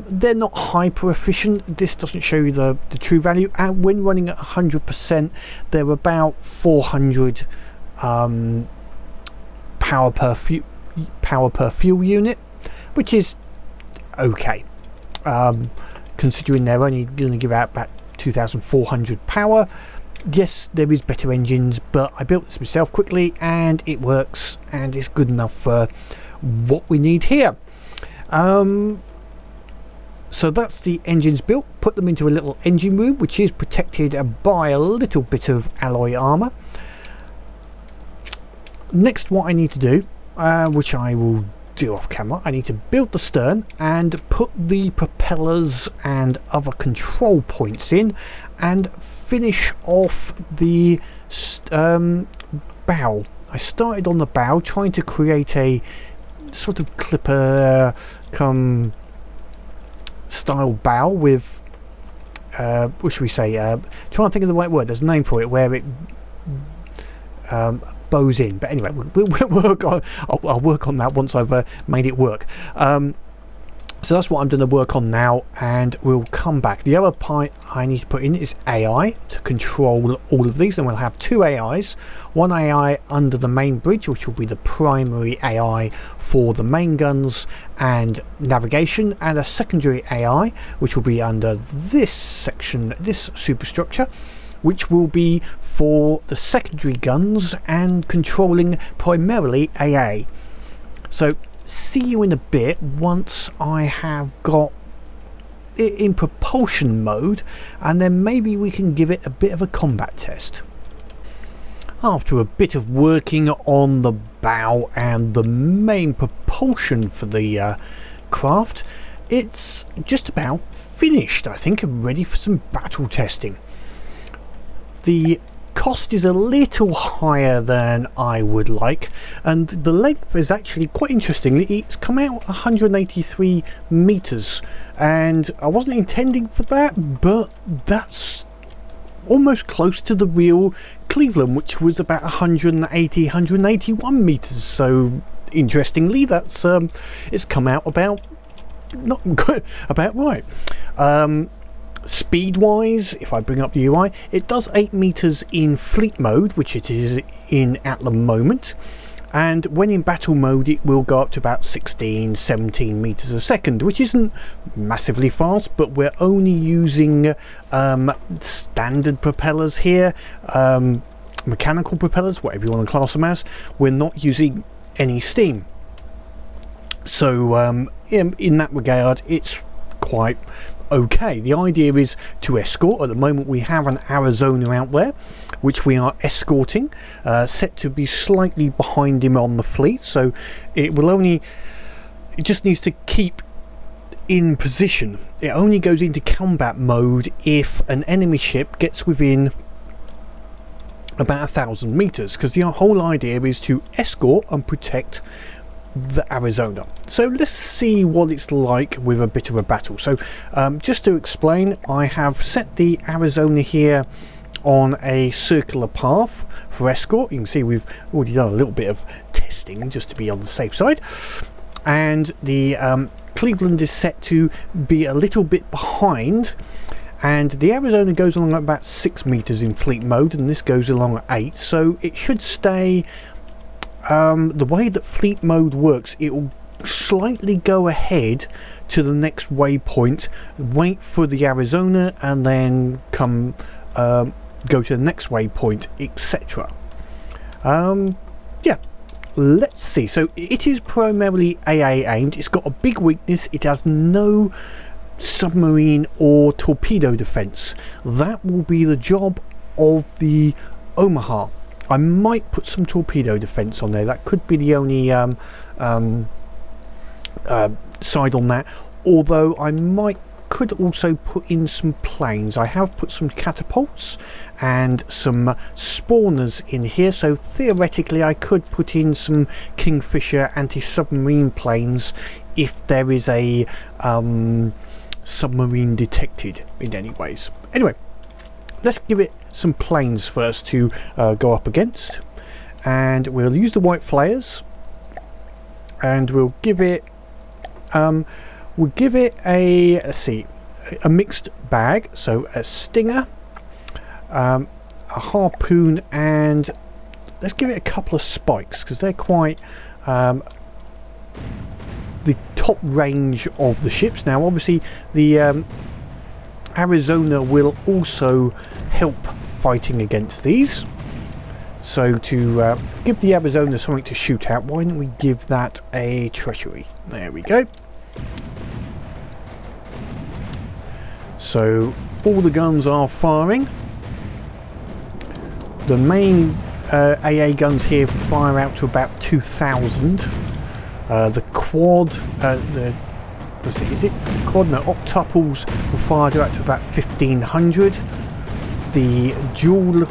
They're not hyper efficient. This doesn't show you the true value, and when running at 100%, they're about 400 power per fuel unit, which is okay, considering they're only going to give out about 2,400 power. Yes, there is better engines, but I built this myself quickly and it works, and it's good enough for what we need here. So that's the engines built. Put them into a little engine room, which is protected by a little bit of alloy armour. Next, what I need to do, which I will do off camera, I need to build the stern and put the propellers and other control points in, and finish off the bow. I started on the bow trying to create a sort of clipper come style bow with what should we say, trying to think of the right word, there's a name for it, where it bows in, but anyway, we'll work on, I'll work on that once I've made it work. So that's what I'm going to work on now, and we'll come back. The other part I need to put in is AI to control all of these, and we'll have 2 AIs. One AI under the main bridge, which will be the primary AI for the main guns and navigation, and a secondary AI which will be under this section, this superstructure, which will be for the secondary guns and controlling primarily AA. So see you in a bit once I have got it in propulsion mode, and then maybe we can give it a bit of a combat test. After a bit of working on the bow and the main propulsion for the craft, it's just about finished, I think, and ready for some battle testing. The cost is a little higher than I would like, and the length is actually quite interesting. It's come out 183 meters, and I wasn't intending for that, but that's almost close to the real Cleveland, which was about 181 meters. So interestingly, that's it's come out about not about right. Speed wise, if I bring up the UI, it does 8 meters in fleet mode, which it is in at the moment, and when in battle mode it will go up to about 16-17 meters a second, which isn't massively fast, but we're only using standard propellers here, mechanical propellers, whatever you want to class them as. We're not using any steam, so in that regard it's quite okay. The idea is to escort. At the moment we have an Arizona out there which we are escorting, set to be slightly behind him on the fleet, so it just needs to keep in position. It only goes into combat mode if an enemy ship gets within about 1,000 meters, because the whole idea is to escort and protect the Arizona. So let's see what it's like with a bit of a battle. So just to explain, I have set the Arizona here on a circular path for escort. You can see we've already done a little bit of testing just to be on the safe side, and the Cleveland is set to be a little bit behind, and the Arizona goes along at about 6 meters in fleet mode, and this goes along at 8, so it should stay. The way that fleet mode works, it will slightly go ahead to the next waypoint, wait for the Arizona, and then come go to the next waypoint, etc. Yeah, let's see. So it is primarily AA aimed. It's got a big weakness. It has no submarine or torpedo defense. That will be the job of the Omaha. I might put some torpedo defense on there. That could be the only side on that, although I could also put in some planes. I have put some catapults and some spawners in here, so theoretically I could put in some Kingfisher anti-submarine planes if there is a submarine detected in any ways. Anyway, let's give it some planes first to go up against, and we'll use the white flares, and we'll give it a, let's see, a mixed bag, so a stinger, a harpoon, and let's give it a couple of spikes because they're quite the top range of the ships. Now obviously the Arizona will also help fighting against these, so to give the Arizona something to shoot at, why don't we give that a treachery? There we go. So all the guns are firing. The main AA guns here fire out to about 2,000. The quad, is it quad? No, octuples will fire out to about 1,500. The dual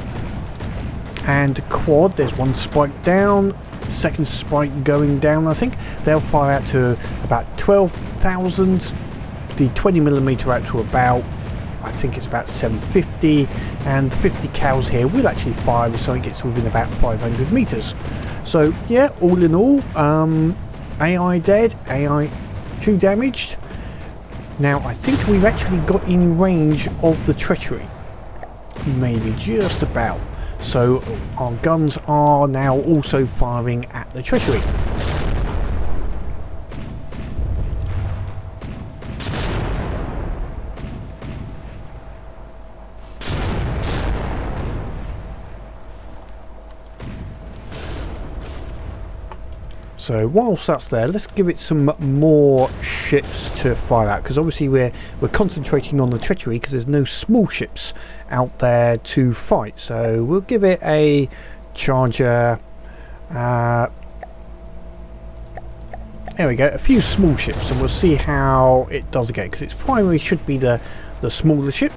and quad, there's one spike down, second spike going down, I think. They'll fire out to about 12,000. The 20mm out to about, I think it's about 750, and the 50 cows here will actually fire so it gets within about 500 meters. So yeah, all in all, AI dead, AI 2 damaged. Now I think we've actually got in range of the treachery, maybe just about. So our guns are now also firing at the treachery. So whilst that's there, let's give it some more ships to fire at, because obviously we're concentrating on the treachery because there's no small ships out there to fight. So we'll give it a charger. There we go, a few small ships, and we'll see how it does again, because its primary should be the smaller ship.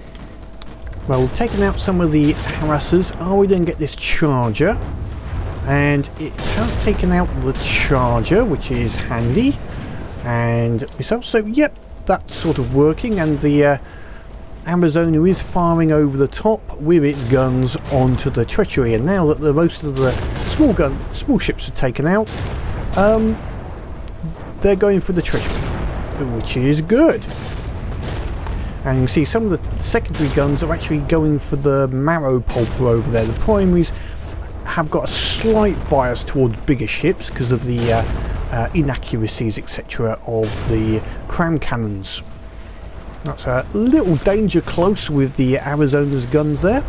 Well, we've taken out some of the harassers. Are we going to get this charger? And it has taken out the charger, which is handy, and missiles. So yep, that's sort of working, and the Arizona is firing over the top with its guns onto the treachery. And now that most of the small ships are taken out, they're going for the treachery, which is good. And you can see some of the secondary guns are actually going for the marrow pulper over there. The primaries have got a slight bias towards bigger ships because of the inaccuracies, etc., of the Cram cannons. That's a little danger close with the Arizona's guns there.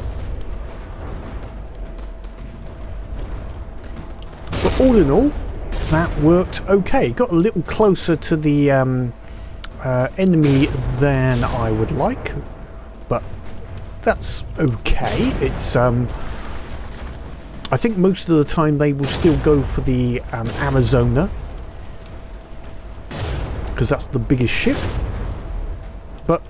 But all in all, that worked okay. Got a little closer to the enemy than I would like, but that's okay. It's I think most of the time they will still go for the Arizona, because that's the biggest ship. But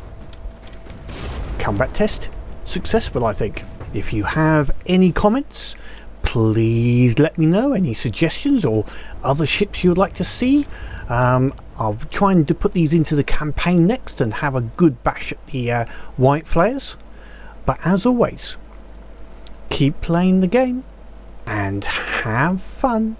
combat test successful, I think. If you have any comments, please let me know. Any suggestions or other ships you would like to see. I'll try and put these into the campaign next and have a good bash at the white flares. But as always, keep playing the game and have fun.